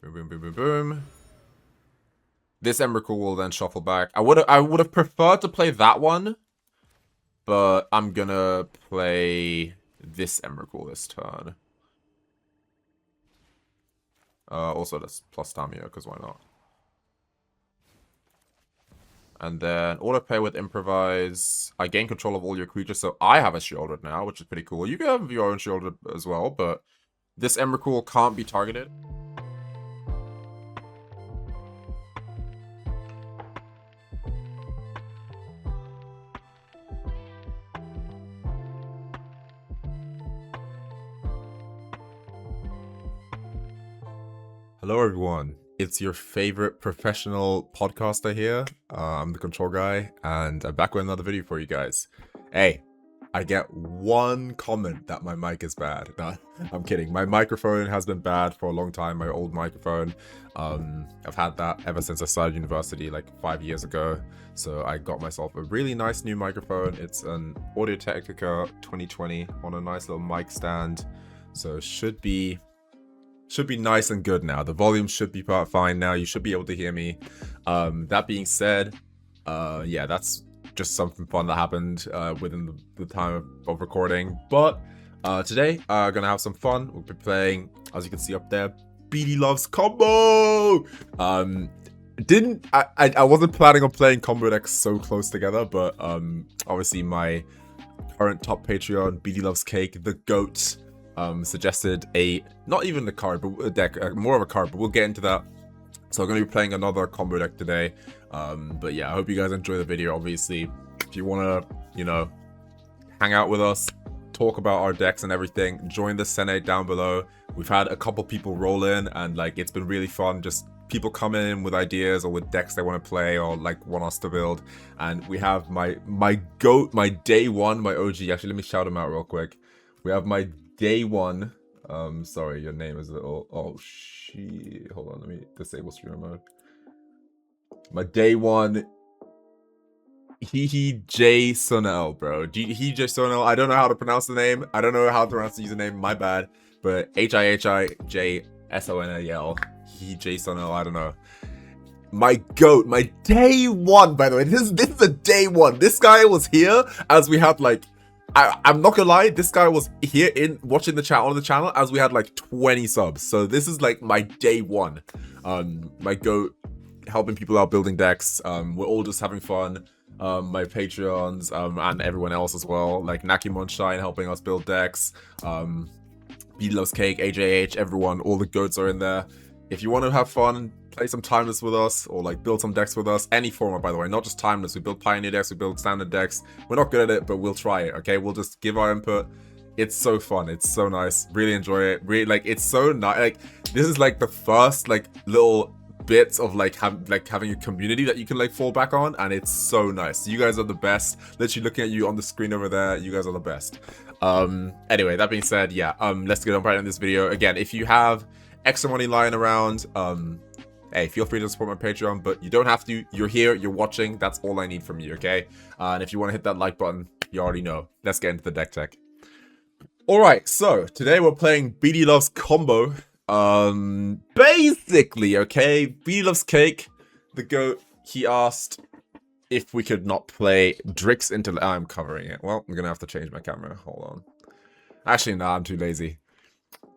Boom, boom, boom, boom, boom. This Emrakul will then shuffle back. I would have preferred to play that one, but I'm gonna play this Emrakul this turn. Also, that's plus Tamiyo, because why not? And then auto-play with Improvise. I gain control of all your creatures, so I have a shielded now, which is pretty cool. You can have your own shielded as well, but this Emrakul can't be targeted. Hello everyone, it's your favorite professional podcaster here. I'm the Control Guy, and I'm back with another video for you guys. Hey, I get one comment that my mic is bad. No, I'm kidding. My microphone has been bad for a long time, my old microphone. I've had that ever since I started university like 5 years ago. So I got myself a really nice new microphone. It's an Audio-Technica 2020 on a nice little mic stand. So it should be nice and good now. The volume should be fine now. You should be able to hear me. That being said, yeah, that's just something fun that happened within the time of recording. But today, gonna have some fun. We'll be playing, as you can see up there, BD Loves Combo! I wasn't planning on playing combo decks so close together, but obviously my current top Patreon, BD Loves Cake, the GOAT, suggested not even the card, but a deck, more of a card, but we'll get into that. So I'm going to be playing another combo deck today. But yeah, I hope you guys enjoy the video. Obviously, if you want to, hang out with us, talk about our decks and everything, join the Synod down below. We've had a couple people roll in, and like it's been really fun. Just people come in with ideas or with decks they want to play or like want us to build. And we have my GOAT, my day one, my OG. Actually, let me shout him out real quick. We have my day one. Sorry, your name is a little. Oh shit! Hold on, let me disable streamer mode. My day one. J Sonel, bro. J Sonel. I don't know how to pronounce the name. I don't know how to pronounce the username. My bad. But HIJSONEL. J Sonel. I don't know. My GOAT. My day one. By the way, this is a day one. This guy was here as we had like. I'm not gonna lie, this guy was here watching the chat on the channel as we had like 20 subs. So this is like my day one. My GOAT, helping people out building decks. We're all just having fun. My Patreons and everyone else as well, like Naki Monshine helping us build decks. BD Loves Cake, AJH, everyone, all the GOATs are in there. If you want to have fun, play some Timeless with us, or like build some decks with us, any format by the way, not just Timeless. We build Pioneer decks, we build standard decks. We're not good at it, but we'll try it, okay? We'll just give our input. It's so fun, it's so nice, really enjoy it. Really, like, it's so nice. Like, this is like the first like little bits of like having a community that you can like fall back on, and it's so nice. You guys are the best. Literally looking at you on the screen over there, you guys are the best. Anyway, that being said, yeah, let's get on right in this video. Again, if you have extra money lying around, hey, feel free to support my Patreon, but you don't have to. You're here, you're watching, that's all I need from you, okay? And if you want to hit that like button, you already know. Let's get into the deck tech. Alright, so today we're playing BD Loves Combo. Basically, okay, BD Loves Cake, the GOAT, he asked if we could not play Drix Interlacer. I'm covering it. Well, I'm gonna have to change my camera. Hold on. Actually, no, I'm too lazy.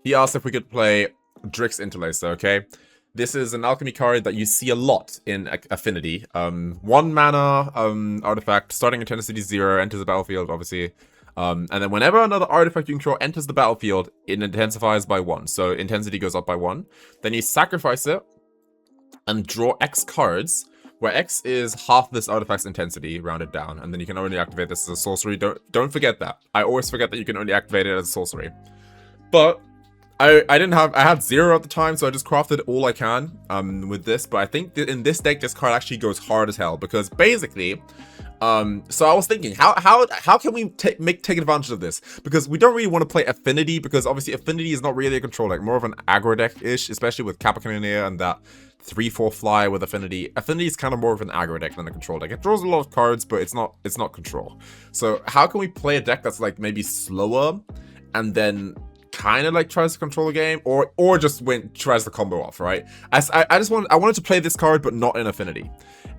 He asked if we could play Drix Interlacer, okay? This is an alchemy card that you see a lot in Affinity. 1 mana artifact, starting intensity 0, enters the battlefield, obviously. And then whenever another artifact you control enters the battlefield, it intensifies by 1. So intensity goes up by 1. Then you sacrifice it and draw X cards, where X is half this artifact's intensity, rounded down. And then you can only activate this as a sorcery. Don't forget that. I always forget that you can only activate it as a sorcery. But I had 0 at the time, so I just crafted all I can with this. But I think that in this deck, this card actually goes hard as hell, because basically, so I was thinking, how can we take advantage of this? Because we don't really want to play Affinity, because obviously Affinity is not really a control deck, more of an aggro deck-ish, especially with Kappa Cannoneer and that 3/4 fly with Affinity. Affinity is kind of more of an aggro deck than a control deck. It draws a lot of cards, but it's not control. So how can we play a deck that's like maybe slower and then kind of like tries to control the game, or just tries to combo off, right? I wanted to play this card, but not in Affinity,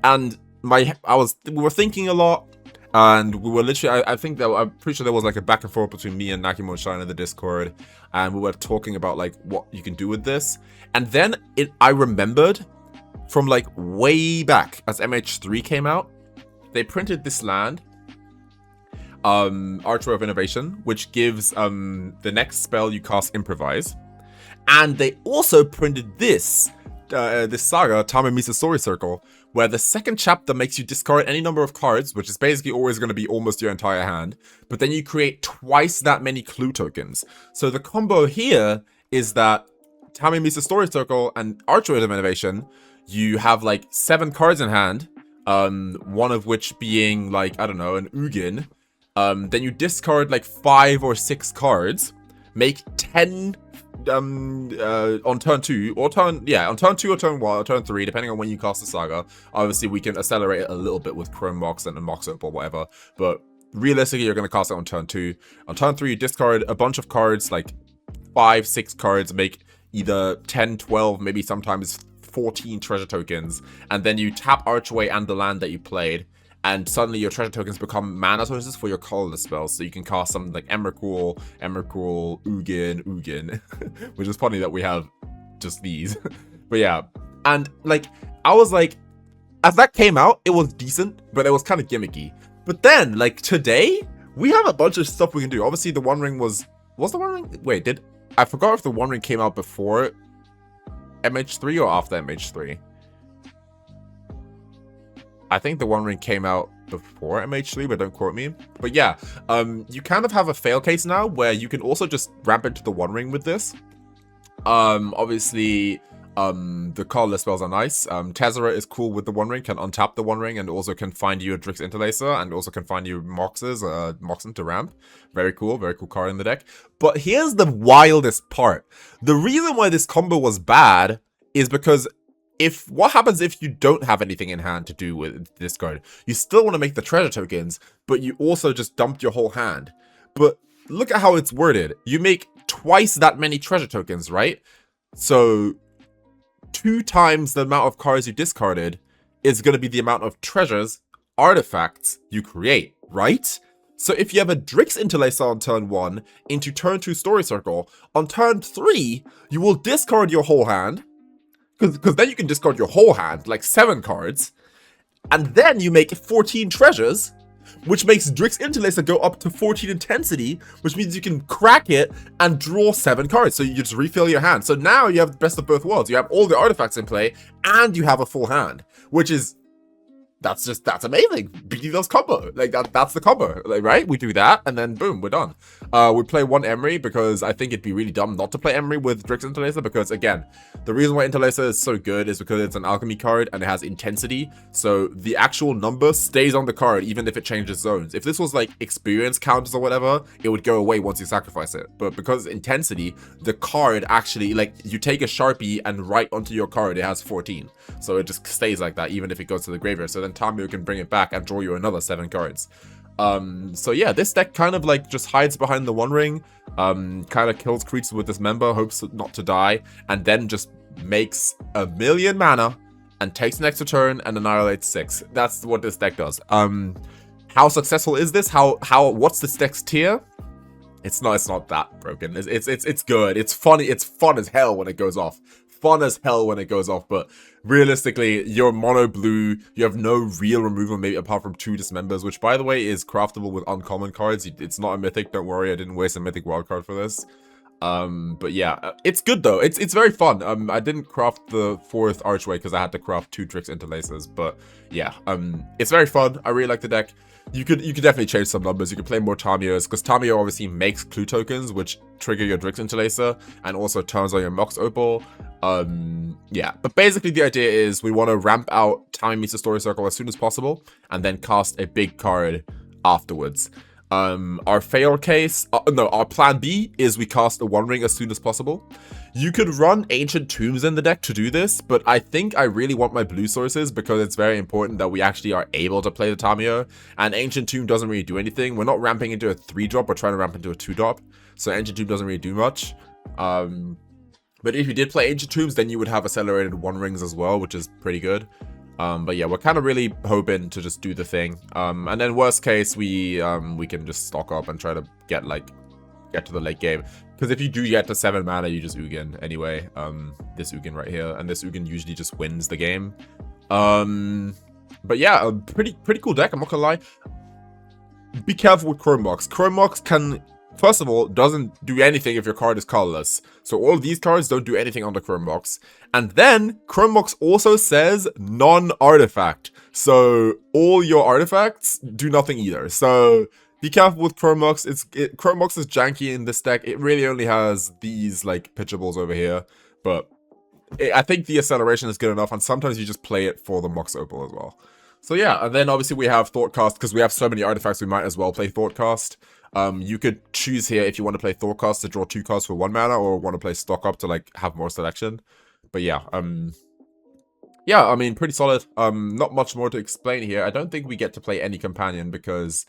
and we were thinking a lot, and we were literally, I'm pretty sure there was like a back and forth between me and Nakimo and Shine in the Discord, and we were talking about like what you can do with this, and then I remembered from like way back as MH3 came out, they printed this land, Archway of Innovation, which gives the next spell you cast Improvise, and they also printed this saga, Tamiyo's Storycircle, where the second chapter makes you discard any number of cards, which is basically always going to be almost your entire hand, but then you create twice that many clue tokens. So the combo here is that Tamiyo's Storycircle and Archway of Innovation, you have like 7 cards in hand, one of which being like, I don't know, an Ugin. Then you discard like 5 or 6 cards, make 10 on turn 2 or turn 2 or turn 1 or turn 3, depending on when you cast the saga. Obviously we can accelerate it a little bit with Chrome Mox and Mox Opal or whatever, but realistically you're going to cast it on turn 2. On turn 3 you discard a bunch of cards, like 5, 6 cards, make either 10, 12, maybe sometimes 14 treasure tokens, and then you tap Archway and the land that you played, and suddenly your treasure tokens become mana sources for your colorless spells. So you can cast something like Emrakul, Ugin, which is funny that we have just these. But yeah, and like, I was like, as that came out, it was decent, but it was kind of gimmicky. But then, like, today, we have a bunch of stuff we can do. Obviously, the One Ring was the One Ring? Wait, I forgot if the One Ring came out before MH3 or after MH3. I think the One Ring came out before MH3, but don't quote me. But yeah, you kind of have a fail case now where you can also just ramp into the One Ring with this. Obviously, the colorless spells are nice. Tezzeret is cool with the One Ring, can untap the One Ring, and also can find you a Drix Interlacer, and also can find you Moxes, Moxen to ramp. Very cool card in the deck. But here's the wildest part. The reason why this combo was bad is because what happens if you don't have anything in hand to do with this card? You still want to make the treasure tokens, but you also just dumped your whole hand. But look at how it's worded. You make twice that many treasure tokens, right? So 2 times the amount of cards you discarded is going to be the amount of treasures, artifacts you create, right? So if you have a Drix Interlacer on turn 1 into turn 2 Storycircle, on turn 3, you will discard your whole hand, because then you can discard your whole hand, like 7 cards, and then you make 14 treasures, which makes Drix Interlacer go up to 14 intensity, which means you can crack it and draw 7 cards, so you just refill your hand. So now you have the best of both worlds. You have all the artifacts in play, and you have a full hand, which is, that's amazing. BDL's combo, like that's the combo, like, right? We do that, and then boom, we're done. We play 1 Emry because I think it'd be really dumb not to play Emry with Drix Interlacer, because again, the reason why Interlacer is so good is because it's an alchemy card and it has intensity, so the actual number stays on the card even if it changes zones. If this was like experience counters or whatever, it would go away once you sacrifice it, but because it's intensity, the card actually, like, you take a Sharpie and write onto your card, it has 14, so it just stays like that even if it goes to the graveyard. So then Tamiyo can bring it back and draw you another 7 cards. So yeah, this deck kind of like just hides behind the One Ring, kind of kills creatures with Dismember, hopes not to die, and then just makes 1,000,000 mana and takes an extra turn and annihilates 6. That's what this deck does. How successful is this? What's this deck's tier? It's not that broken. It's good. It's funny. It's fun as hell when it goes off. But realistically, you're mono blue, you have no real removal, maybe apart from 2 Dismembers, which by the way is craftable with uncommon cards. It's not a mythic, don't worry, I didn't waste a mythic wildcard for this. But yeah, it's good though, it's very fun. I didn't craft the 4th Archway because I had to craft 2 Drix Interlacers, but yeah, it's very fun. I really like the deck. You could definitely change some numbers. You could play more Tamiyos, because Tamiyo obviously makes clue tokens, which trigger your Drix Interlacer, and also turns on your Mox Opal. Yeah, but basically the idea is we want to ramp out Tamiyo's Storycircle as soon as possible, and then cast a big card afterwards. Our fail case, our plan B is we cast a One Ring as soon as possible. You could run Ancient Tombs in the deck to do this, but I think I really want my blue sources because it's very important that we actually are able to play the Tamiyo, and Ancient Tomb doesn't really do anything. We're not ramping into a 3-drop, we're trying to ramp into a 2-drop. so Ancient Tomb doesn't really do much. But if you did play Ancient Tombs, then you would have accelerated One Rings as well, which is pretty good. But yeah, we're kind of really hoping to just do the thing. And then worst case, we can just stock up and try to get to the late game. Because if you do get to 7 mana, you just Ugin anyway. This Ugin right here, and this Ugin usually just wins the game. But yeah, a pretty cool deck, I'm not gonna lie. Be careful with Chrome Mox. Chrome Mox can, first of all, doesn't do anything if your card is colorless. So all of these cards don't do anything on the Chrome Mox. And then, Chrome Mox also says non-artifact. So all your artifacts do nothing either. So be careful with Chrome Mox. Chrome Mox is janky in this deck. It really only has these, like, pitchables over here. But I think the acceleration is good enough. And sometimes you just play it for the Mox Opal as well. So yeah, and then obviously we have Thoughtcast, because we have so many artifacts, we might as well play Thoughtcast. You could choose here if you want to play Thoughtcast to draw 2 cards for 1 mana, or want to play Stock Up to like have more selection. But yeah, yeah, I mean, pretty solid. Not much more to explain here. I don't think we get to play any companion because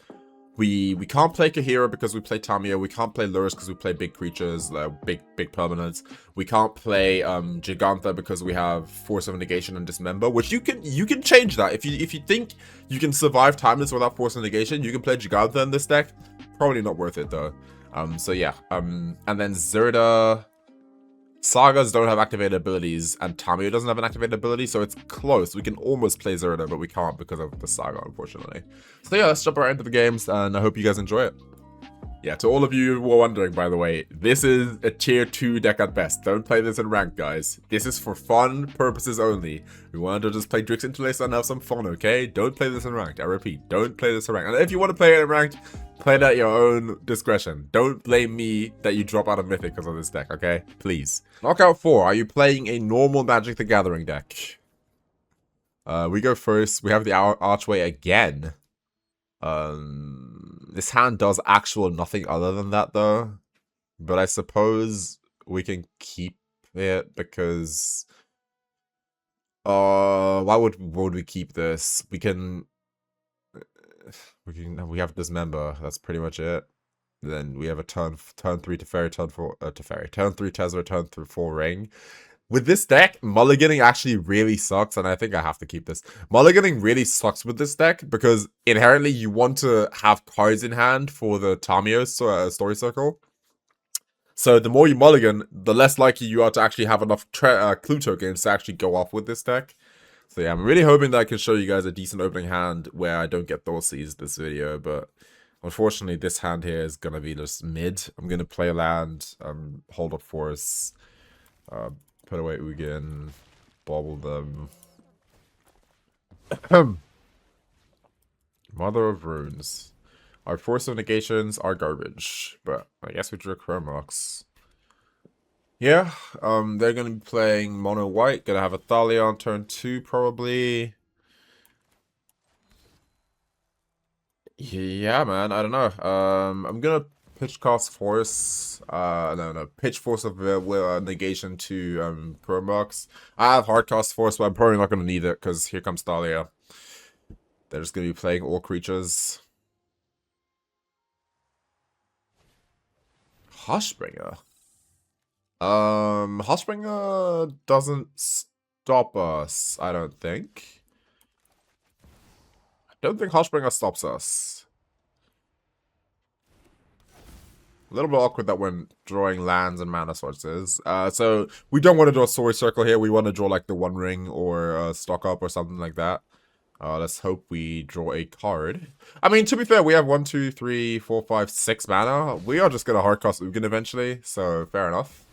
we can't play Kahira because we play Tamiyo. We can't play Lurus because we play big creatures, big permanents. We can't play Gigantha because we have Force of Negation and Dismember, which you can change that. If you think you can survive Timeless without Force of Negation, you can play Gigantha in this deck. Probably not worth it though. So yeah. And then Zerda. Sagas don't have activated abilities, and Tamiyo doesn't have an activated ability, so it's close. We can almost play Zerda, but we can't because of the Saga, unfortunately. So yeah, let's jump right into the games, and I hope you guys enjoy it. Yeah, to all of you who were wondering, by the way, this is a tier 2 deck at best. Don't play this in ranked, guys. This is for fun purposes only. We wanted to just play Drix Interlacer and have some fun, okay? Don't play this in ranked. I repeat, don't play this in ranked. And if you want to play it in ranked, play it at your own discretion. Don't blame me that you drop out of Mythic because of this deck, okay? Please. Knockout 4. Are you playing a normal Magic the Gathering deck? We go first. We have the Archway again. This hand does actual nothing other than that, though. But I suppose we can keep it because... why would we keep this? We have Dismember. That's pretty much it. Then we have a turn 3 Teferi, turn 4 Teferi, turn 3 Tezzeret, turn 4 Ring. With this deck, mulliganing actually really sucks, and I think I have to keep this. Mulliganing really sucks with this deck because inherently you want to have cards in hand for the Tamiyo Storycircle. So the more you mulligan, the less likely you are to actually have enough clue tokens to actually go off with this deck. So yeah, I'm really hoping that I can show you guys a decent opening hand where I don't get Thoughtseize this video, but unfortunately this hand here is going to be just mid. I'm going to play a land, hold up Force, put away Ugin, bauble them. Mother of Runes. Our Force of Negations are garbage, but I guess we drew Chrome Mox. Yeah, they're going to be playing mono white. Going to have a Thalia on turn 2 probably. Yeah, man, I don't know. I'm going to pitch cast Force. No, pitch Force of Negation to Chrome Mox. I have hard cast Force, but I'm probably not going to need it because here comes Thalia. They're just going to be playing all creatures. Hushbringer. Hushbringer doesn't stop us, I don't think. I don't think Hushbringer stops us. A little bit awkward that we're drawing lands and mana sources. So we don't want to draw Storycircle here. We want to draw like the One Ring or Stock Up or something like that. Let's hope we draw a card. I mean, to be fair, we have 1, 2, 3, 4, 5, 6 mana. We are just going to hardcast Ugin eventually, so fair enough.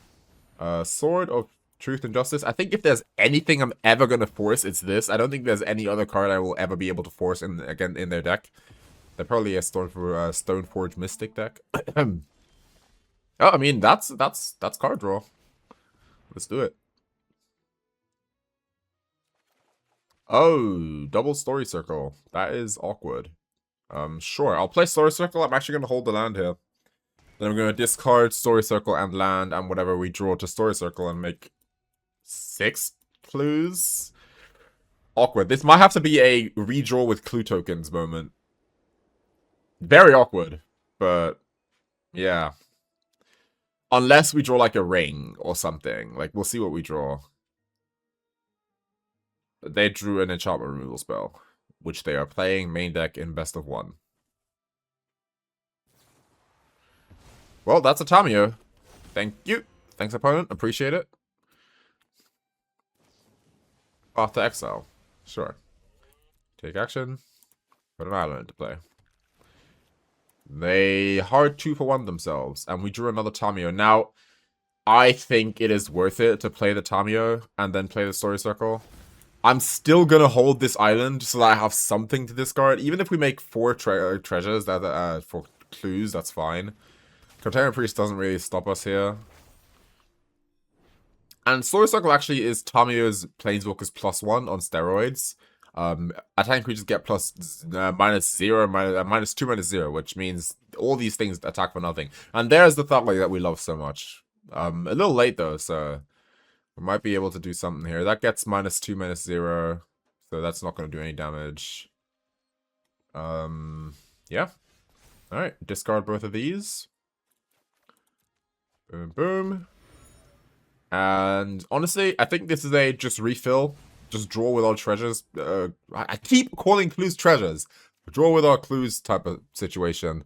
Sword of Truth and Justice. I think if there's anything I'm ever going to force, it's this. I don't think there's any other card I will ever be able to force in their deck. They're probably a Stoneforge Mystic deck. Oh, I mean, that's card draw. Let's do it. Oh, double Storycircle. That is awkward. Sure, I'll play Storycircle. I'm actually going to hold the land here. Then I'm going to discard Storycircle and land and whatever we draw to Storycircle and make 6 clues. Awkward. This might have to be a redraw with clue tokens moment. Very awkward, but yeah. Unless we draw like a ring or something. Like, we'll see what we draw. They drew an enchantment removal spell, which they are playing main deck in best of 1. Well, that's a Tamiyo. Thank you. Thanks, opponent. Appreciate it. Path to exile. Sure. Take action. Put an island into play. They hard 2-for-1 themselves, and we drew another Tamiyo. Now, I think it is worth it to play the Tamiyo and then play the Storycircle. I'm still gonna hold this island so that I have something to discard. Even if we make 4 treasures that for clues, that's fine. Katarina Priest doesn't really stop us here. And Storycircle actually is Tamiyo's Planeswalker's +1 on steroids. Attacking creatures get -0, -2, which means all these things attack for nothing. And there's the Thoughtcast that we love so much. A little late though, so we might be able to do something here. That gets -2, -0, so that's not going to do any damage. Yeah. Alright, discard both of these. Boom, boom. And honestly, I think this is a just refill. Just draw with our treasures. I keep calling clues treasures. Draw with our clues type of situation.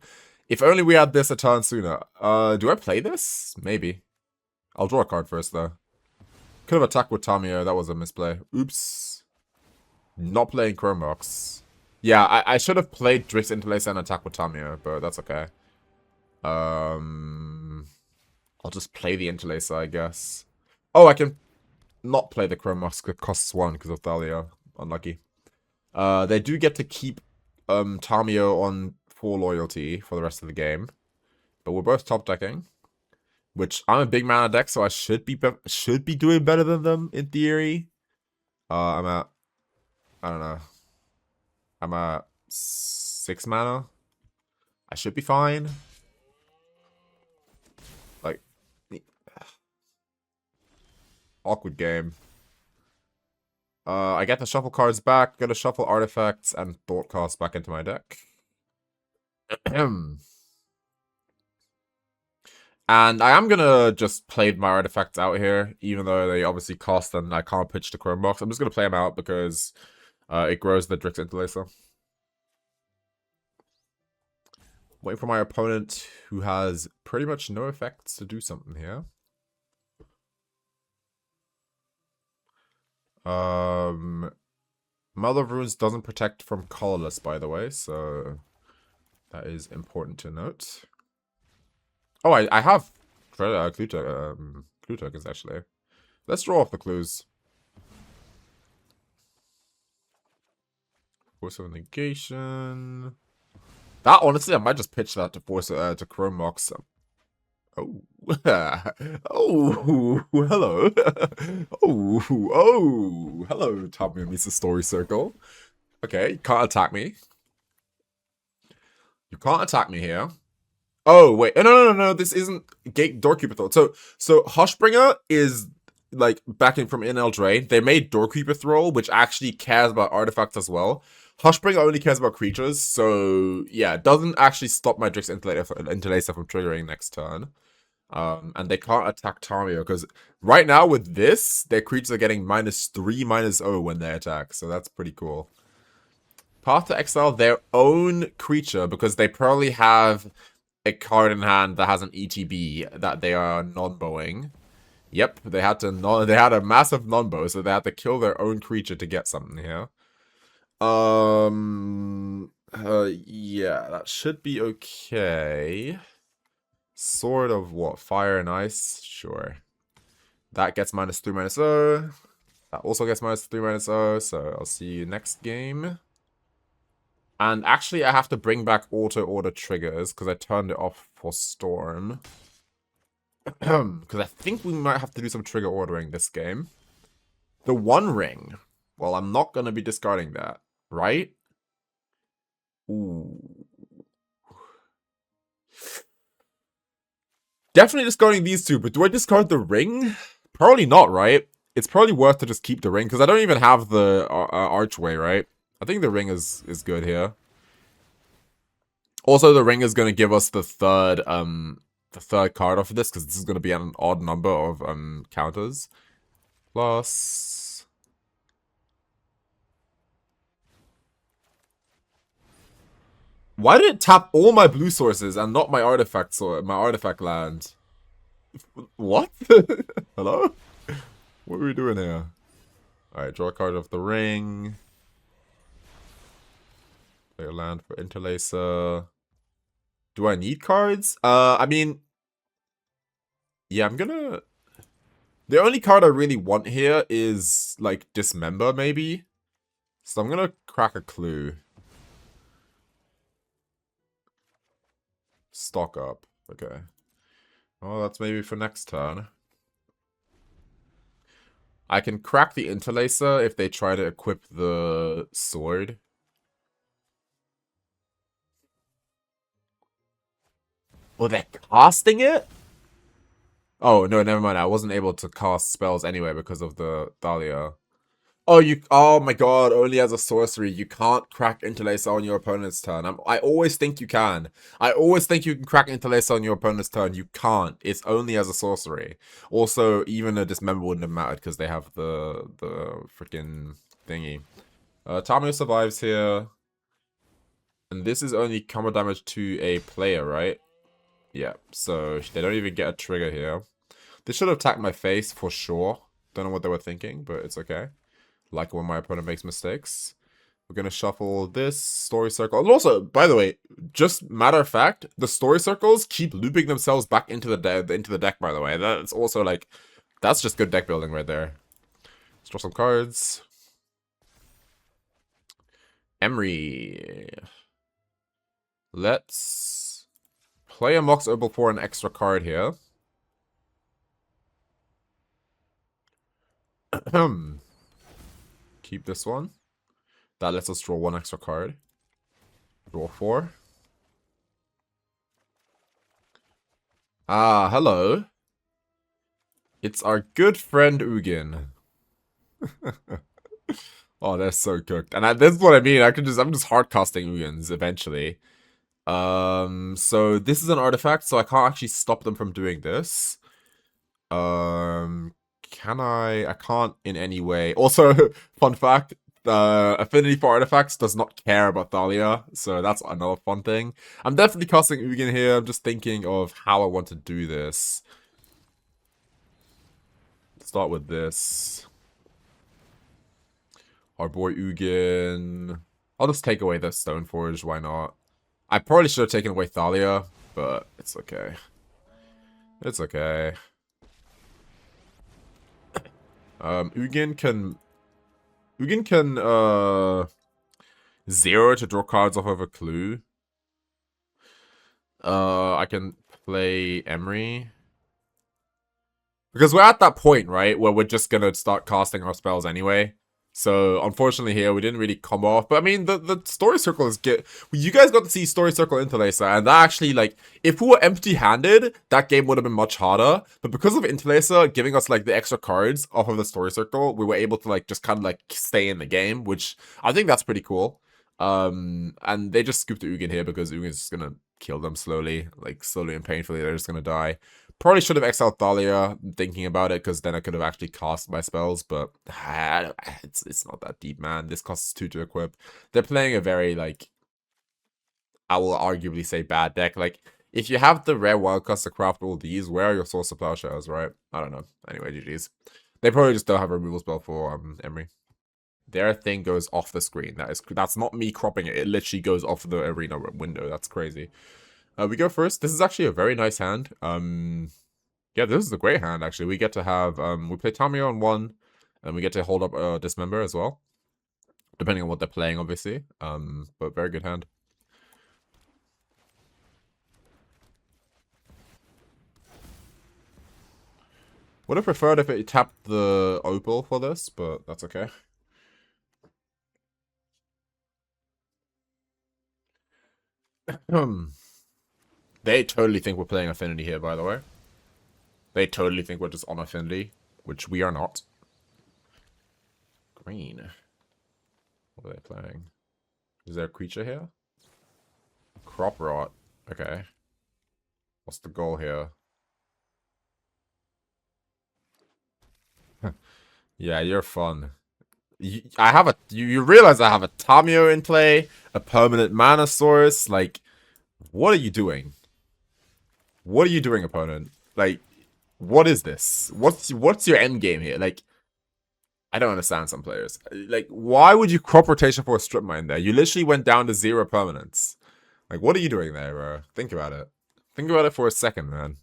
If only we had this a turn sooner. Do I play this? Maybe. I'll draw a card first, though. Could have attacked with Tamiyo. That was a misplay. Oops. Not playing Chrome Mox. Yeah, I should have played Drix Interlacer and attack with Tamiyo, but that's okay. I'll just play the Interlacer, I guess. Oh, I can not play the Chrome Mox. It costs 1 because of Thalia. Unlucky. They do get to keep Tamiyo on 4 loyalty for the rest of the game. But we're both top decking. Which, I'm a big mana deck, so I should be doing better than them, in theory. I'm at... I don't know. I'm at 6 mana. I should be fine. Like... Awkward game. I get to shuffle cards back, gonna shuffle artifacts and Thoughtcast back into my deck. And I am gonna just play my artifacts out here, even though they obviously cost and I can't pitch the Chrome Mox. I'm just gonna play them out because it grows the Drix Interlacer. Waiting for my opponent, who has pretty much no effects, to do something here. Mother of Runes doesn't protect from colorless, by the way, so that is important to note. Oh, I have clue tokens, actually. Let's draw off the clues. Force of Negation. That, honestly, I might just pitch that to to Chrome Mox. Oh. Oh, hello. Oh, hello, Tamiyo meets the Storycircle. Okay, you can't attack me. You can't attack me here. Oh, wait. No. This isn't Doorkeeper Thrall. So Hushbringer is, like, backing from Inel Drain. They made Doorkeeper Thrall, which actually cares about artifacts as well. Hushbringer only cares about creatures, so, yeah, it doesn't actually stop my Drix Interlacer from triggering next turn. And they can't attack Tamiyo, because right now with this, their creatures are getting -3, -0 when they attack, so that's pretty cool. Path to exile their own creature, because they probably have a card in hand that has an ETB that they are non-bowing. Yep, they had a massive non-bow, so they had to kill their own creature to get something here. Yeah, that should be okay. Sword of what? Fire and Ice? Sure. That gets -3, -0. That also gets -3, -0, so I'll see you next game. And actually, I have to bring back auto-order triggers, because I turned it off for Storm. Because I think we might have to do some trigger ordering this game. The One Ring. Well, I'm not going to be discarding that, right? Ooh. Definitely discarding these two, but do I discard the ring? Probably not, right? It's probably worth to just keep the ring, because I don't even have the Archway, right? I think the ring is good here. Also, the ring is going to give us the third the third card off of this, because this is going to be an odd number of counters. Plus... Why did it tap all my blue sources and not my artifact land? What? Hello? What are we doing here? Alright, draw a card of the ring. Play a land for Interlacer. Do I need cards? I mean... Yeah, I'm gonna... The only card I really want here is, like, Dismember, maybe? So I'm gonna crack a clue. Stock up. Okay. Well, that's maybe for next turn. I can crack the Interlacer if they try to equip the sword. Oh, they're casting it? Oh, no, never mind. I wasn't able to cast spells anyway because of the Thalia. Oh my god, only as a sorcery. You can't crack Interlacer on your opponent's turn. I always think you can. I always think you can crack Interlacer on your opponent's turn. You can't. It's only as a sorcery. Also, even a Dismember wouldn't have mattered because they have the freaking thingy. Tamiyo survives here. And this is only combat damage to a player, right? Yeah, so they don't even get a trigger here. This should have attacked my face for sure. Don't know what they were thinking, but it's okay. Like when my opponent makes mistakes. We're going to shuffle this Storycircle. And also, by the way, just matter of fact, the Storycircles keep looping themselves back into the deck, by the way. That's also like, that's just good deck building right there. Let's draw some cards. Emry. Let's play a Mox Opal for an extra card here. Keep this one. That lets us draw one extra card. Draw 4. Ah, hello. It's our good friend Ugin. Oh, they're so cooked. And this is what I mean. I'm just hardcasting Ugins eventually. So this is an artifact, so I can't actually stop them from doing this. Can I? I can't in any way. Also, fun fact, Affinity for Artifacts does not care about Thalia, so that's another fun thing. I'm definitely casting Ugin here. I'm just thinking of how I want to do this. Start with this. Our boy Ugin. I'll just take away the Stoneforge, why not? I probably should have taken away Thalia, but it's okay. It's okay. Ugin can 0 to draw cards off of a clue. I can play Emry. Because we're at that point, right, where we're just gonna start casting our spells anyway. So, unfortunately here, we didn't really come off. But, I mean, the Storycircle is good. You guys got to see Storycircle Interlacer, and that actually, like, if we were empty-handed, that game would have been much harder. But because of Interlacer giving us, like, the extra cards off of the Storycircle, we were able to, like, just kind of, like, stay in the game, which I think that's pretty cool. And they just scooped the Ugin here because Ugin's just gonna kill them slowly. Like, slowly and painfully, they're just gonna die. Probably should have exiled Thalia, thinking about it, because then I could have actually cast my spells, but it's not that deep, man. This costs 2 to equip. They're playing a very, like, I will arguably say bad deck. Like, if you have the rare wildcards to craft all these, where are your Source of Plowshares, right? I don't know. Anyway, GG's. They probably just don't have a removal spell for Emry. Their thing goes off the screen. That's not me cropping it. It literally goes off the arena window. That's crazy. We go first. This is actually a very nice hand. Yeah, this is a great hand, actually. We get to have, we play Tamiyo on 1, and we get to hold up Dismember as well. Depending on what they're playing, obviously. But very good hand. Would have preferred if it tapped the Opal for this, but that's okay. They totally think we're playing Affinity here, by the way. They totally think we're just on Affinity, which we are not. Green. What are they playing? Is there a creature here? Crop Rot. Okay. What's the goal here? Yeah, you're fun. You realize I have a Tamiyo in play, a permanent mana source. Like, what are you doing? What are you doing, opponent? Like, what is this? What's your end game here? Like, I don't understand some players. Like, why would you crop rotation for a strip mine there? You literally went down to 0 permanents. Like, what are you doing there, bro? Think about it. Think about it for a second, man.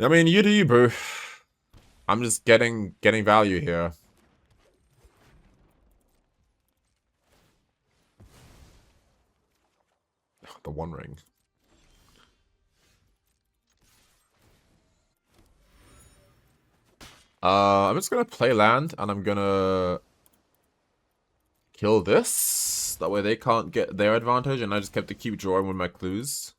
I mean, you do you, boo. I'm just getting value here. The One Ring. I'm just gonna play land, and I'm gonna kill this. That way they can't get their advantage, and I just have to keep drawing with my clues.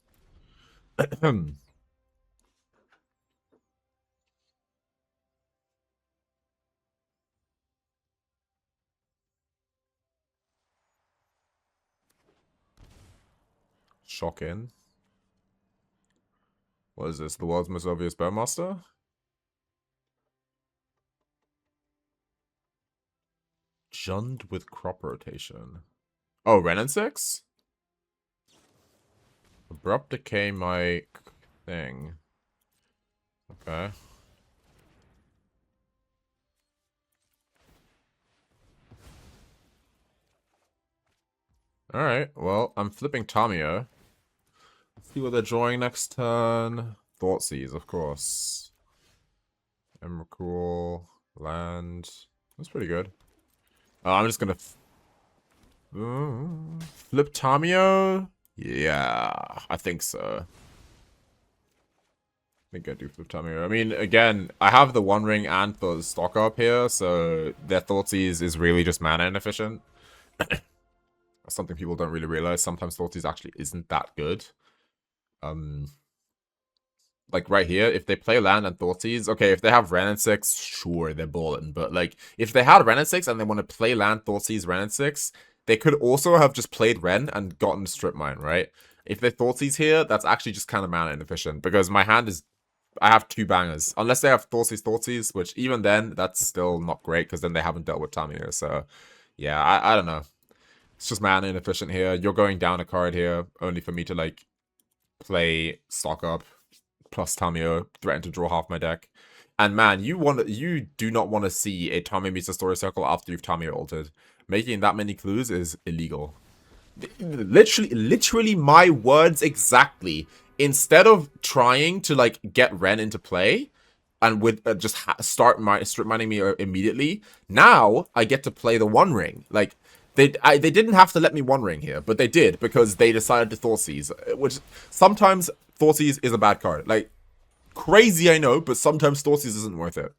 Shocking. What is this? The world's most obvious Bowmaster? Jund with crop rotation. Oh, Ren and 6? Abrupt Decay my thing. Okay. Alright, well, I'm flipping Tamiyo. See what they're drawing next turn. Thoughtseize, of course. Emrakul, land. That's pretty good. I'm just gonna flip Tamiyo. Yeah, I think so. I think I do flip Tamiyo. I mean, again, I have the One Ring and the stock up here, so their Thoughtseize is really just mana inefficient. That's something people don't really realize. Sometimes Thoughtseize actually isn't that good. Like right here, if they play land and Thoughtseize, okay, if they have Ren and 6, sure, they're balling. But like, if they had Ren and 6 and they want to play land, Thoughtseize, Ren and 6, they could also have just played Ren and gotten Strip Mine, right? If they Thoughtseize here, that's actually just kind of mana inefficient, because my hand is, I have 2 bangers. Unless they have Thoughtseize, which even then, that's still not great, because then they haven't dealt with Tamiyo. So, yeah, I don't know. It's just mana inefficient here. You're going down a card here, only for me to, like, play stock up, plus Tamiyo, threaten to draw half my deck. And man, you do not want to see a Tamiyo meets a Storycircle after you've Tamiyo altered. Making that many clues is illegal. Literally my words exactly. Instead of trying to like get Ren into play and with just start strip mining me immediately, now I get to play the One Ring. Like they didn't have to let me One Ring here, but they did because they decided to Thoughtseize, which sometimes Thoughtseize is a bad card. Like, crazy, I know, but sometimes Thoughtseize isn't worth it.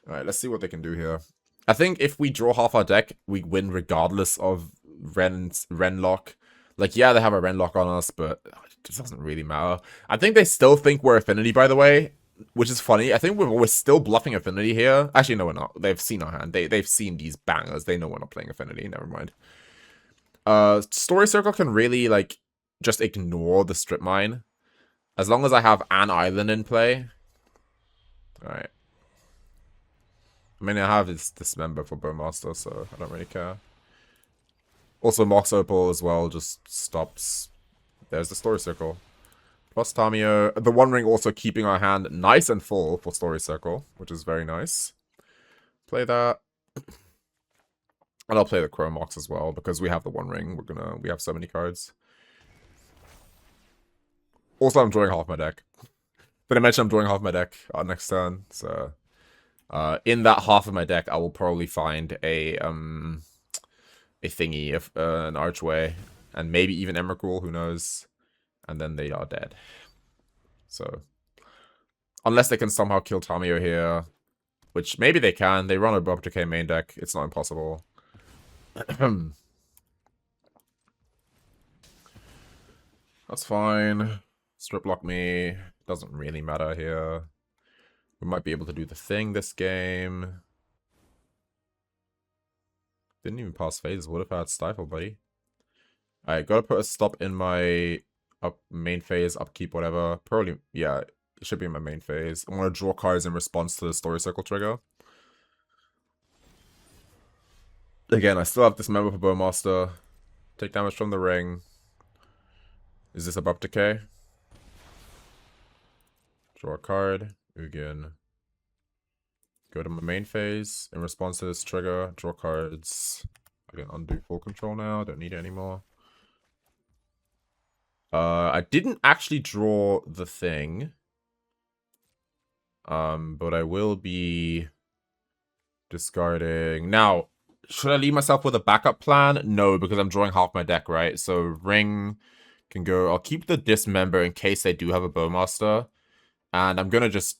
Alright, let's see what they can do here. I think if we draw half our deck, we win regardless of Ren Loch. Like, yeah, they have a Ren Loch on us, but it doesn't really matter. I think they still think we're Affinity, by the way, which is funny. I think we're still bluffing Affinity here. Actually, no, we're not. They've seen our hand. They've seen these bangers. They know we're not playing Affinity. Never mind. Storycircle can really, like, just ignore the strip mine. As long as I have an island in play. Alright. I mean, I have this Dismember for Bowmaster, so I don't really care. Also, Mox Opal as well just stops. There's the Storycircle. Plus Tamiyo. The One Ring also keeping our hand nice and full for Storycircle, which is very nice. Play that. And I'll play the Chrome Mox as well, because we have the One Ring. We have so many cards. Also, I'm drawing half my deck. Did I mention I'm drawing half my deck next turn? So, in that half of my deck, I will probably find a thingy, an Archway, and maybe even Emrakul, who knows? And then they are dead. So, unless they can somehow kill Tamiyo here, which maybe they can. They run a Abrupt Decay main deck. It's not impossible. That's fine. Strip lock me. Doesn't really matter here. We might be able to do the thing this game. Didn't even pass phase. What if I had Stifle, buddy? Alright, gotta put a stop in my up main phase, upkeep, whatever. Probably, yeah, it should be in my main phase. I want to draw cards in response to the Storycircle trigger. Again, I still have Dismember for Bowmaster. Take damage from the ring. Is this above decay? Draw a card. Ugin. Go to my main phase. In response to this trigger, draw cards. I can undo full control now. Don't need it anymore. I didn't actually draw the thing. But I will be discarding. Now, should I leave myself with a backup plan? No, because I'm drawing half my deck, right? So ring can go. I'll keep the Dismember in case they do have a Bowmaster. And I'm gonna just...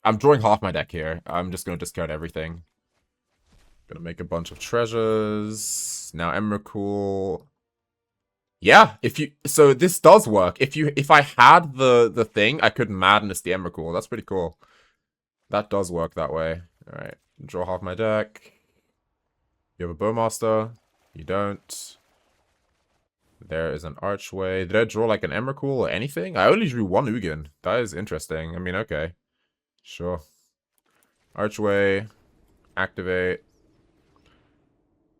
I'm drawing half my deck here. I'm just gonna discard everything. Gonna make a bunch of treasures. Now Emrakul. Yeah, if you... So this does work. If I had the thing, I could madness the Emrakul. That's pretty cool. That does work that way. Alright. Draw half my deck. You have a Bowmaster. You don't. There is an Archway. Did I draw like an Emrakul or anything? I only drew one Ugin. That is interesting. I mean, okay. Sure. Archway. Activate.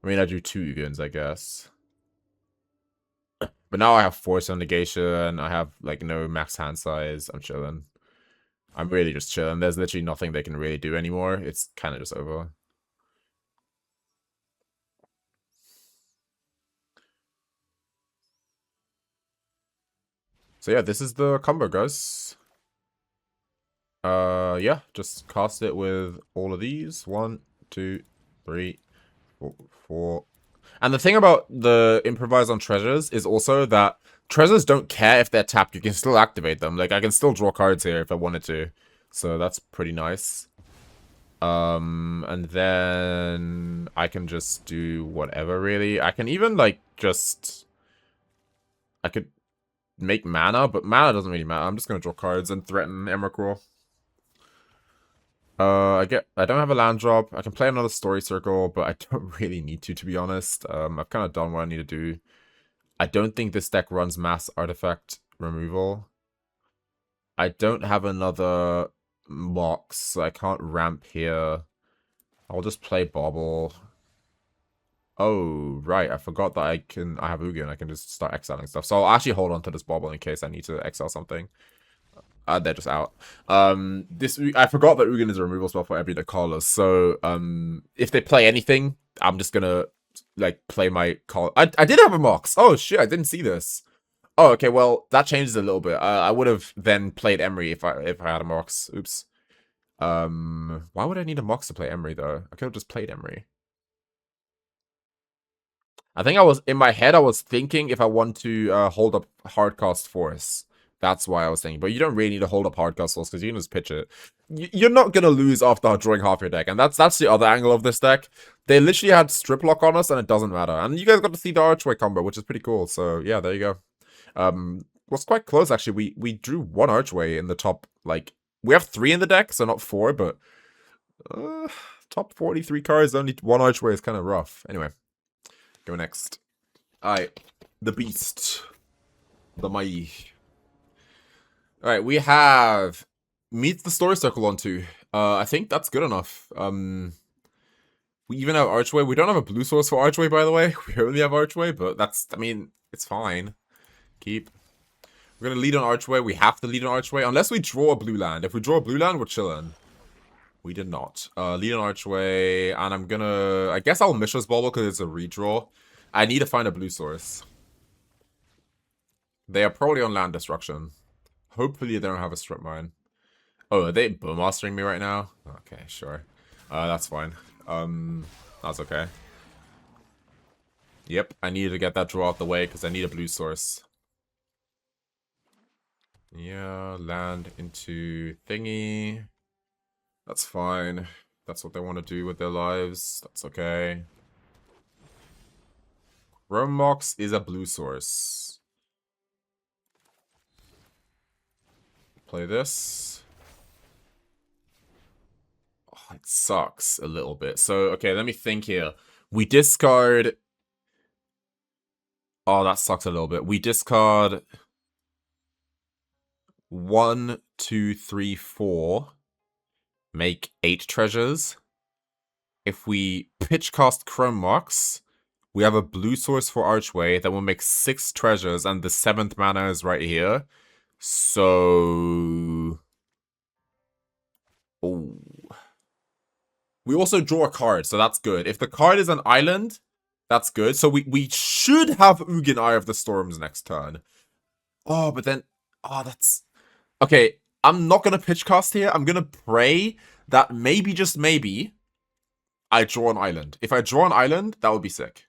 I mean, I drew two Ugins, I guess. But now I have Force of Negation. I have, like, no max hand size. I'm chilling. I'm really just chilling. There's literally nothing they can really do anymore. It's kind of just over. So yeah, this is the combo, guys. Yeah, just cast it with all of these. 1, 2, 3, 4. And the thing about the Improvise on treasures is also that treasures don't care if they're tapped. You can still activate them. Like, I can still draw cards here if I wanted to. So that's pretty nice. And then I can just do whatever, really. I can even, like, just... I could make mana, but mana doesn't really matter. I'm just gonna draw cards and threaten Emrakul. I don't have a land drop. I can play another Storycircle, but I don't really need to be honest. I've kind of done what I need to do. I don't think this deck runs mass artifact removal. I don't have another Mox, so I can't ramp here. I'll just play Bauble. Oh, right. I forgot that I have Ugin. I can just start exiling stuff. So I'll actually hold on to this Bauble in case I need to exile something. They're just out. I forgot that Ugin is a removal spell for every deck color. So if they play anything, I'm just gonna like play my call. I did have a Mox. Oh shit, I didn't see this. Oh, okay, well that changes a little bit. I would have then played Emry if I had a Mox. Oops. Why would I need a Mox to play Emry though? I could have just played Emry. I think in my head I was thinking if I want to hold up Hardcast Force. That's why I was thinking. But you don't really need to hold up Hardcast Force because you can just pitch it. You're not going to lose after drawing half your deck. And that's the other angle of this deck. They literally had Strip Lock on us and it doesn't matter. And you guys got to see the Archway combo, which is pretty cool. So yeah, there you go. Was quite close actually. We drew one Archway in the top, like, we have 3 in the deck, so not 4, but top 43 cards, only one Archway is kind of rough. Anyway. Go next. Alright. The Beast. The Mai. Alright, we have Meets the Storycircle on 2. I think that's good enough. We even have Archway. We don't have a blue source for Archway, by the way. We only have Archway, but that's, I mean, it's fine. Keep. We're gonna lead on Archway. We have to lead on Archway, unless we draw a blue land. If we draw a blue land, we're chilling. We did not. Lead on Archway, and I'm gonna... I guess I'll Mishra's Bauble because it's a redraw. I need to find a blue source. They are probably on land destruction. Hopefully they don't have a strip mine. Oh, are they bowmastering me right now? Okay, sure. That's fine. That's okay. Yep, I needed to get that draw out the way because I need a blue source. Yeah, land into thingy. That's fine. That's what they want to do with their lives. That's okay. Chrome Mox is a blue source. Play this. Oh, it sucks a little bit. So, okay, let me think here. We discard... Oh, that sucks a little bit. We discard 1, 2, 3, 4 make 8 treasures. If we pitch cast Chrome Mox, we have a blue source for Archway that will make 6 treasures, and the 7th mana is right here. So... Oh. We also draw a card, so that's good. If the card is an island, that's good. So we should have Ugin Eye of the Storms next turn. Oh, but then... Oh, that's... Okay, I'm not going to pitch cast here. I'm going to pray that maybe, just maybe, I draw an island. If I draw an island, that would be sick.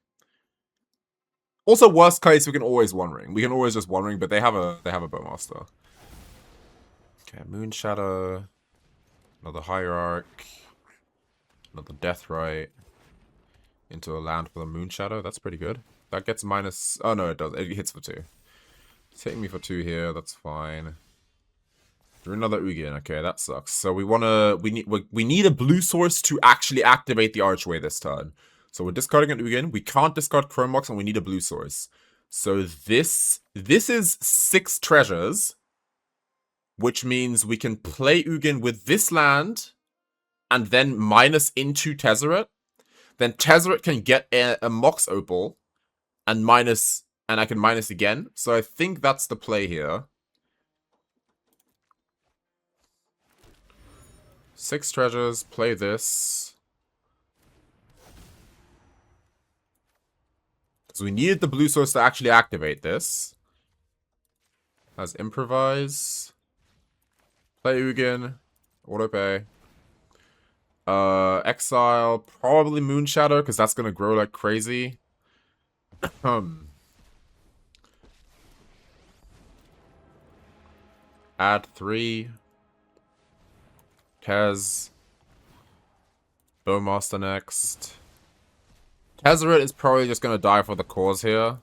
Also, worst case, we can always One Ring. We can always just One Ring, but they have a Bowmaster. Okay, Moon Shadow. Another Hierarch. Another Deathrite. Into a land for the Moon Shadow. That's pretty good. That gets minus... Oh, no, it does. It hits for 2. It's hitting me for 2 here. That's fine. Drew another Ugin. Okay, that sucks. So we need a blue source to actually activate the Archway this turn. So we're discarding an Ugin. We can't discard Chrome Mox, and we need a blue source. So this is 6 treasures, which means we can play Ugin with this land, and then minus into Tezzeret. Then Tezzeret can get a Mox Opal, and I can minus again. So I think that's the play here. 6 treasures, play this. Because we needed the blue source to actually activate this. Has Improvise. Play Ugin. Autopay. Exile. Probably Moon Shadow, because that's going to grow like crazy. Add 3. Tez. Bowmaster next. Tezzeret is probably just going to die for the cause here.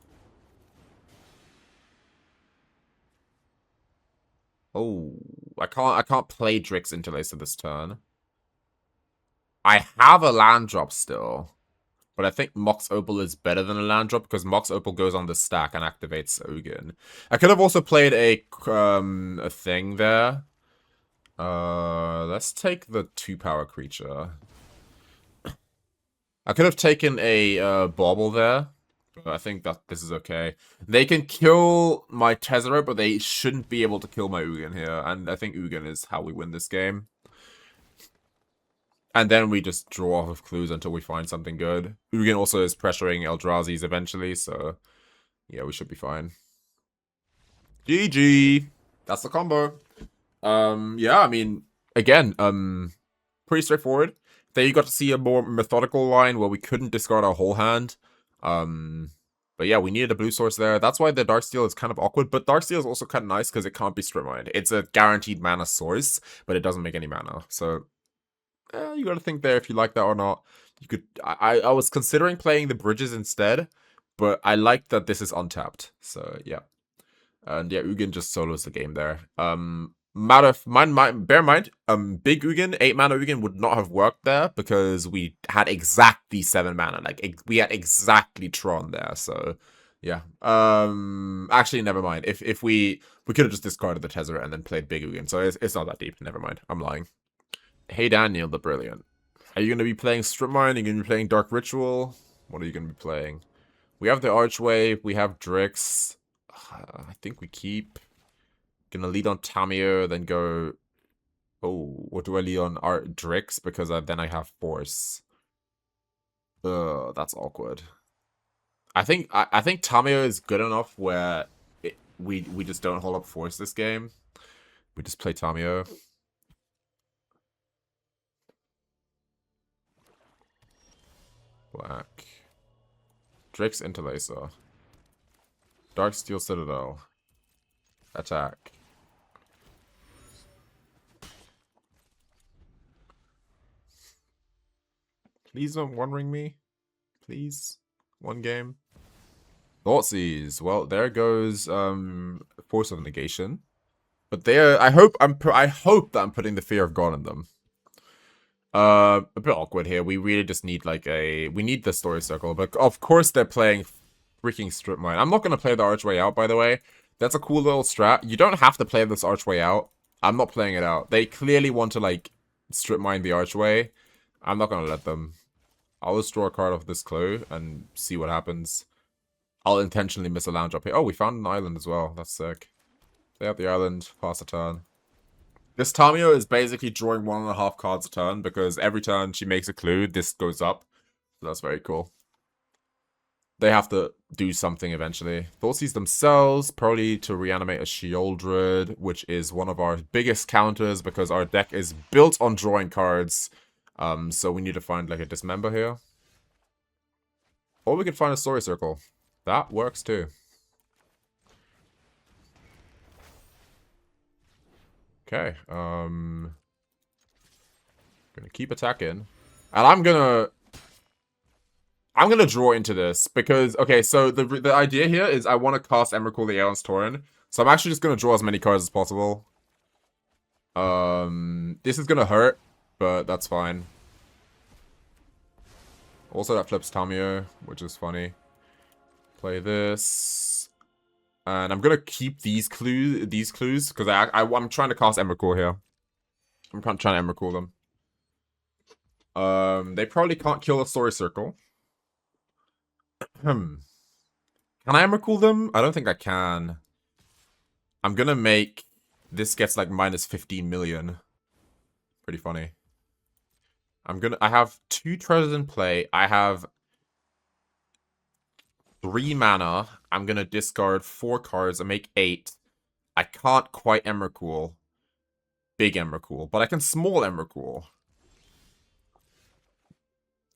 Oh, I can't play Drix Interlacer this turn. I have a land drop still. But I think Mox Opal is better than a land drop because Mox Opal goes on the stack and activates Ugin. I could have also played a thing there. Let's take the 2-power creature. I could have taken a Bauble there. But I think that this is okay. They can kill my Tezzeret, but they shouldn't be able to kill my Ugin here. And I think Ugin is how we win this game. And then we just draw off of clues until we find something good. Ugin also is pressuring Eldrazi's eventually, so yeah, we should be fine. GG! That's the combo. Yeah, I mean, again, pretty straightforward. There you got to see a more methodical line where we couldn't discard our whole hand. But yeah, we needed a blue source there. That's why the Darksteel is kind of awkward, but Darksteel is also kind of nice because it can't be strip mined. It's a guaranteed mana source, but it doesn't make any mana, so... you gotta think there if you like that or not. You could. I was considering playing the bridges instead, but I like that this is untapped. So yeah, and yeah, Ugin just solos the game there. Bear in mind, big Ugin, 8 mana Ugin would not have worked there because we had exactly 7 mana. Like we had exactly Tron there. So yeah. Actually, never mind. If we could have just discarded the Tezzeret and then played big Ugin. So it's not that deep. Never mind. I'm lying. Hey Daniel the Brilliant. Are you going to be playing Strip Mine? Are you going to be playing Dark Ritual? What are you going to be playing? We have the Archway. We have Drix. I think we keep. Gonna lead on Tamiyo, then go... Oh, what do I lead on? Drix? Because then I have Force. That's awkward. I think Tamiyo is good enough where we just don't hold up Force this game. We just play Tamiyo. Black. Drix Interlacer. Darksteel Citadel. Attack. Please don't One Ring me. Please. One game. Thoughtseize. Well, there goes Force of Negation. But there, I hope that I'm putting the Fear of God in them. A bit awkward here. We really just need we need the Storycircle, but of course they're playing freaking Strip Mine. I'm not gonna play the Archway out, by the way. That's a cool little strat. You don't have to play this Archway out. I'm not playing it out. They clearly want to, like, strip mine the Archway. I'm not gonna let them. I'll just draw a card off this clue and see what happens. I'll intentionally miss a land drop here. Oh, we found an island as well. That's sick. Play out the island, pass a turn. This Tamiyo is basically drawing 1.5 cards a turn because every turn she makes a clue, this goes up. So that's very cool. They have to do something eventually. Thoughtseize themselves, probably to reanimate a Sheoldred, which is one of our biggest counters because our deck is built on drawing cards. So we need to find like a Dismember here. Or we could find a Storycircle. That works too. Okay, gonna keep attacking. And I'm gonna draw into this because, okay, so the idea here is I want to cast Emrakul the Aeons Torrent. So I'm actually just gonna draw as many cards as possible. This is gonna hurt, but that's fine. Also, that flips Tamiyo, which is funny. Play this. And I'm gonna keep these clues because I'm trying to cast Emrakul here. I'm trying to Emrakul them. They probably can't kill a Storycircle. Can I Emrakul them? I don't think I can. I'm gonna make this gets like minus 15 million. Pretty funny. I have 2 treasures in play. I have 3 mana. I'm gonna discard 4 cards and make 8. I can't quite Emrakul. Big Emrakul. But I can small Emrakul.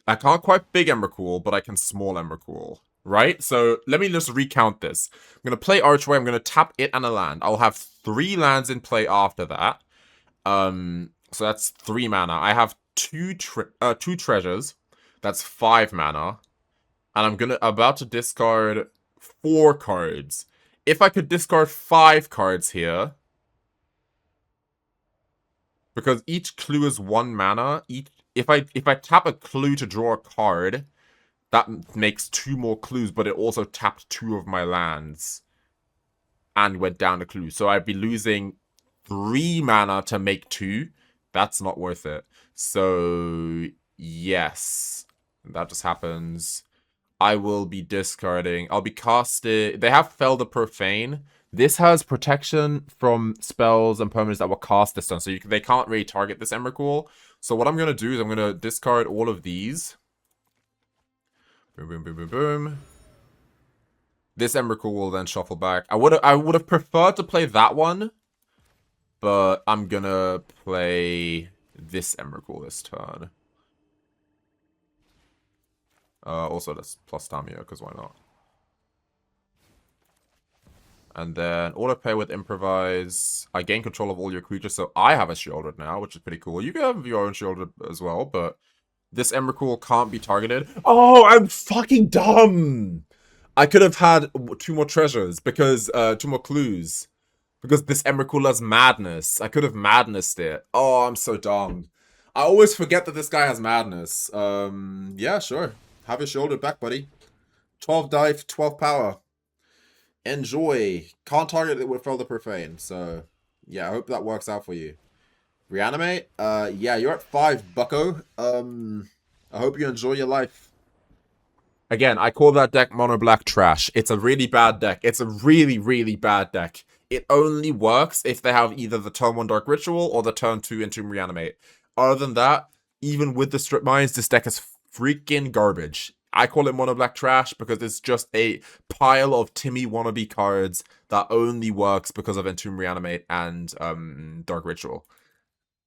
I can't quite big Emrakul, but I can small Emrakul. Right? So let me just recount this. I'm gonna play Archway. I'm gonna tap it and a land. I'll have 3 lands in play after that. So that's 3 mana. I have 2 treasures. That's 5 mana. And I'm about to discard 4 cards. If I could discard 5 cards here, because each clue is 1 mana. If I tap a clue to draw a card, that makes 2 more clues, but it also tapped 2 of my lands and went down a clue. So I'd be losing 3 mana to make 2. That's not worth it. So yes, that just happens. I will be discarding. I'll be casting. They have Fell the Profane. This has protection from spells and permanents that will cast this turn, so they can't really target this Emrakul. So what I'm gonna do is I'm gonna discard all of these. Boom, boom, boom, boom, boom. This Emrakul will then shuffle back. I would have preferred to play that one, but I'm gonna play this Emrakul this turn. Also, that's plus Tamiyo, because why not? And then auto-play with Improvise. I gain control of all your creatures, so I have a Sheoldred now, which is pretty cool. You can have your own Sheoldred as well, but this Emrakul can't be targeted. Oh, I'm fucking dumb! I could have had 2 more treasures, because, 2 more clues. Because this Emrakul has Madness. I could have Madnessed it. Oh, I'm so dumb. I always forget that this guy has Madness. Yeah, sure. Have your shoulder back, buddy. 12 dive, 12 power. Enjoy. Can't target it with Fell the Profane. So, yeah, I hope that works out for you. Reanimate? Yeah, you're at 5, bucko. I hope you enjoy your life. Again, I call that deck mono black trash. It's a really bad deck. It's a really, really bad deck. It only works if they have either the turn 1 Dark Ritual or the turn 2 Entomb Reanimate. Other than that, even with the strip mines, this deck is freaking garbage. I call it mono black trash because it's just a pile of Timmy wannabe cards that only works because of Entomb Reanimate and Dark Ritual.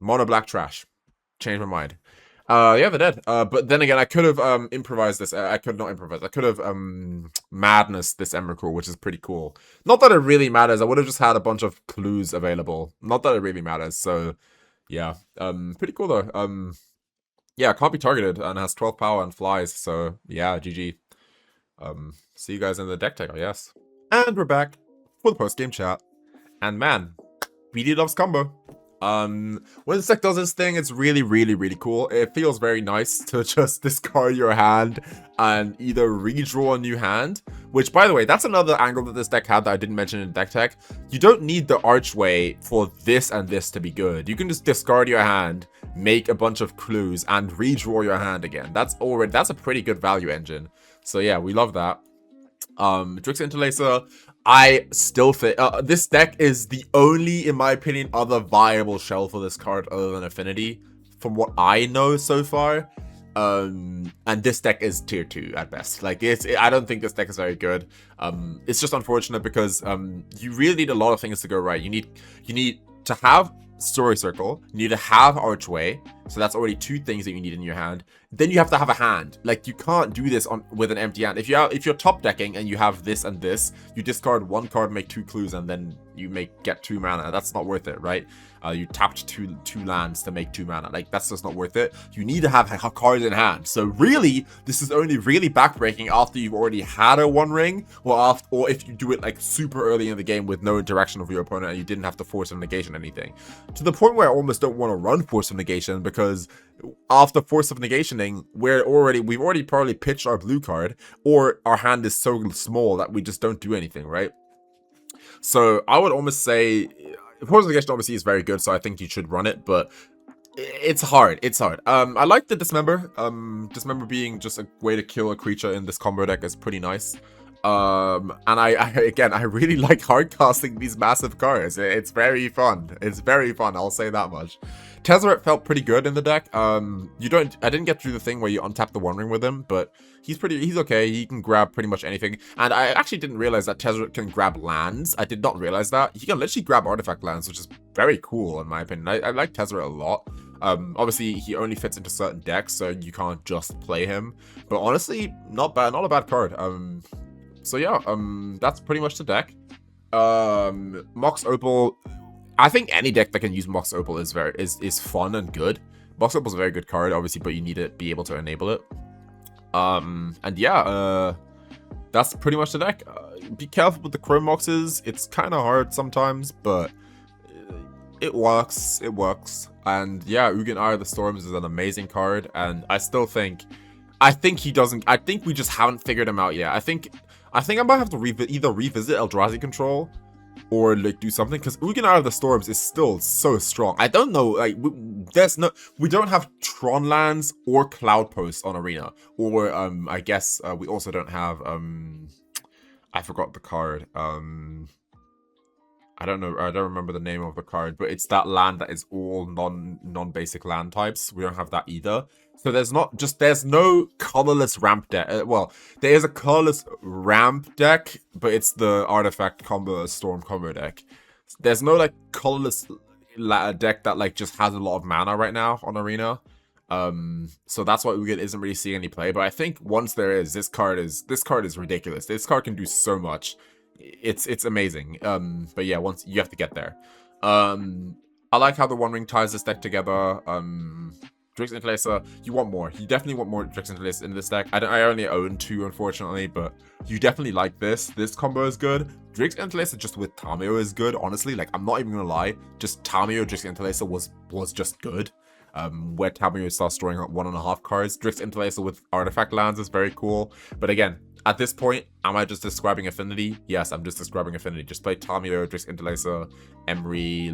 Mono black trash. Change my mind. Yeah, they're dead. But then again, I could have improvised this. I could not improvise. I could have Madness this Emrakul, which is pretty cool. Not that it really matters. I would have just had a bunch of clues available. Not that it really matters. So yeah, pretty cool though. Yeah, can't be targeted and has 12 power and flies. So yeah, GG. See you guys in the deck tech, I guess. And we're back for the post game chat. And man, BD loves combo. When this deck does this thing, it's really cool. It feels very nice to just discard your hand and either redraw a new hand, which, by the way, that's another angle that this deck had that I didn't mention in deck tech. You don't need the Archway for this and this to be good. You can just discard your hand, make a bunch of clues, and redraw your hand again. That's a pretty good value engine. So yeah, we love that. Drix Interlacer, I still think this deck is the only, in my opinion, other viable shell for this card other than Affinity, from what I know so far. And this deck is tier 2 at best. Like, I don't think this deck is very good. It's just unfortunate because you really need a lot of things to go right. You need to have Storycircle, you need to have Archway, so that's already 2 things that you need in your hand. Then you have to have a hand. Like, you can't do this with an empty hand. If you're top decking and you have this and this, you discard 1 card, make 2 clues, and then you get 2 mana. That's not worth it, right? You tapped two lands to make 2 mana. Like, that's just not worth it. You need to have cards in hand. So really, this is only really backbreaking after you've already had a One Ring, or if you do it like super early in the game with no interaction with your opponent and you didn't have to Force of Negation anything. To the point where I almost don't want to run Force of Negation, because after Force of Negationing, we've already probably pitched our blue card, or our hand is so small that we just don't do anything, right? So I would almost say Force of Negation obviously is very good, so I think you should run it, but it's hard. It's hard. I like the Dismember. Dismember being just a way to kill a creature in this combo deck is pretty nice. And I really like hard casting these massive cards. It's very fun. It's very fun, I'll say that much. Tezzeret felt pretty good in the deck. I didn't get through the thing where you untap the One Ring with him, but he's okay. He can grab pretty much anything. And I actually didn't realize that Tezzeret can grab lands. I did not realize that. He can literally grab artifact lands, which is very cool in my opinion. I like Tezzeret a lot. Obviously he only fits into certain decks, so you can't just play him. But honestly, not a bad card. So yeah, that's pretty much the deck. Mox Opal, I think any deck that can use Mox Opal is fun and good. Mox Opal is a very good card, obviously, but you need to be able to enable it. And yeah, that's pretty much the deck. Be careful with the Chrome Moxes. It's kind of hard sometimes, but it works. It works. And yeah, Ugin Eye of the Storms is an amazing card, and I think we just haven't figured him out yet. I think I might have to either revisit Eldrazi Control or like do something, because Ugin Eye of the Storms is still so strong. I don't know, like we don't have Tron lands or Cloud Posts on Arena, or I guess we also don't have I forgot the card. I don't know. I don't remember the name of the card, but it's that land that is all non-basic land types. We don't have that either. So there's no colorless ramp deck. Well, there is a colorless ramp deck, but it's the artifact combo storm combo deck. There's no like colorless deck that like just has a lot of mana right now on Arena. So that's why Ugin isn't really seeing any play. But I think once there is, this card is ridiculous. This card can do so much. It's amazing. But yeah, once you have to get there. I like how the One Ring ties this deck together. Drix Interlacer, you want more. You definitely want more Drix Interlacer in this deck. I only own 2, unfortunately, but you definitely like this. This combo is good. Drix Interlacer just with Tamiyo is good, honestly. Like, I'm not even gonna lie. Just Tamiyo Drix Interlacer was just good. Where Tamiyo starts drawing 1.5 cards. Drix Interlacer with artifact lands is very cool. But again, at this point, am I just describing Affinity? Yes, I'm just describing Affinity. Just play Tamiyo, Drix Interlacer, Emry,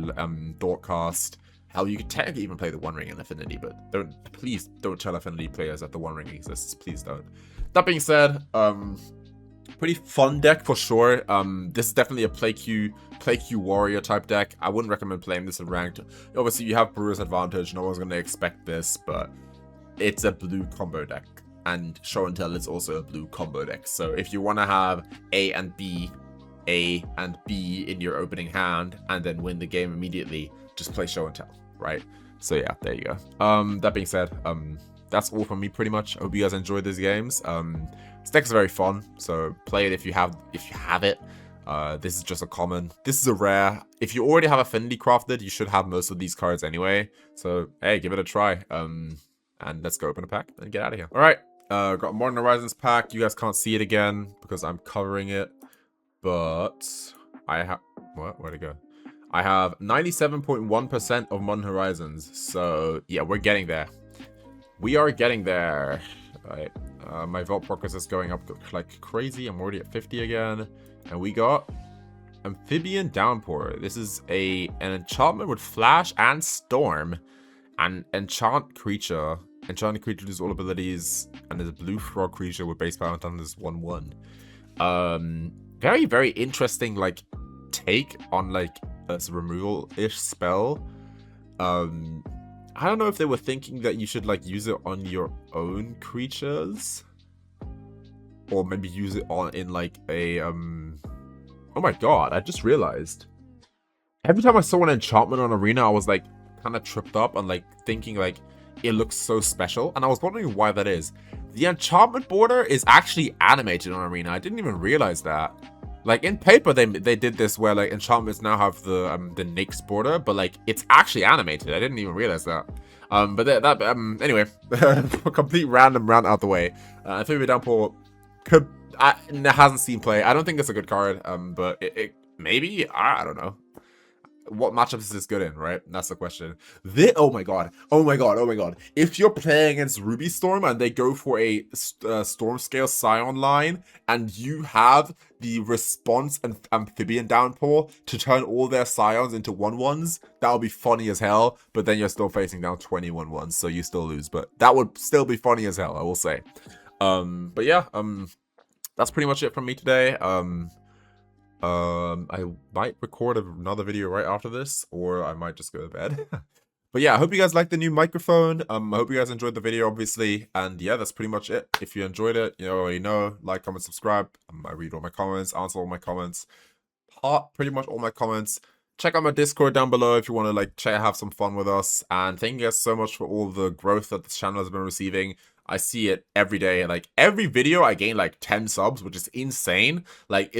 Thoughtcast. Hell, you could technically even play the One Ring in Affinity, but please don't tell Affinity players that the One Ring exists. Please don't. That being said, pretty fun deck for sure. This is definitely a play Q warrior type deck. I wouldn't recommend playing this in ranked. Obviously, you have Brewer's Advantage. No one's gonna expect this, but it's a blue combo deck. And Show and Tell is also a blue combo deck. So if you want to have A and B in your opening hand and then win the game immediately, just play Show and Tell, right? So yeah, there you go. That being said, that's all from me pretty much. I hope you guys enjoyed these games. This deck is very fun, so play it if you have it. This is just a common. This is a rare. If you already have Affinity crafted, you should have most of these cards anyway. So hey, give it a try. And let's go open a pack and get out of here. All right. Got Modern Horizons pack. You guys can't see it again because I'm covering it, but I have where'd it go? I have 97.1% of Modern Horizons. So, yeah, we're getting there. We are getting there. Alright, my vault progress is going up like crazy. I'm already at 50 again. And we got Amphibian Downpour. This is an enchantment with Flash and Storm. And enchant creature. Enchanted creature does all abilities. And there's a blue frog creature with base power and thunder is 1/1. Very, very interesting, like, take on, like, a removal-ish spell. I don't know if they were thinking that you should, like, use it on your own creatures. Or maybe use it on in, like, a, Oh my god, I just realized. Every time I saw an enchantment on Arena, I was, like, kind of tripped up and, like, thinking, like, it looks so special. And I was wondering why that is. The enchantment border is actually animated on Arena. I didn't even realize that. Like, in paper, they did this where, like, enchantments now have the Nyx border, but, like, it's actually animated. I didn't even realize that. Anyway, complete random rant out the way. I think Downpour hasn't seen play. I don't think it's a good card, but it maybe, I don't know. What matchups is this good in, right? That's the question. Oh my god. If you're playing against Ruby Storm and they go for a Storm Scale Scion line and you have the response and Amphibian Downpour to turn all their Scions into 1/1s, that would be funny as hell, but then you're still facing down 21/1s, so you still lose. But that would still be funny as hell, I will say. But yeah, that's pretty much it from me today. I might record another video right after this, or I might just go to bed. But yeah, I hope you guys liked the new microphone. I hope you guys enjoyed the video, obviously. And yeah, that's pretty much it. If you enjoyed it, you already know, like, comment, subscribe. I read all my comments, answer all my comments, heart pretty much all my comments. Check out my Discord down below if you want to, like, have some fun with us. And thank you guys so much for all the growth that this channel has been receiving. I see it every day. Like, every video I gain like 10 subs, which is insane. Like,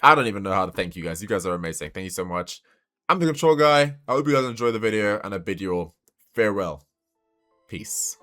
I don't even know how to thank you guys. You guys are amazing. Thank you so much. I'm the Control Guy. I hope you guys enjoyed the video, and I bid you all farewell. Peace.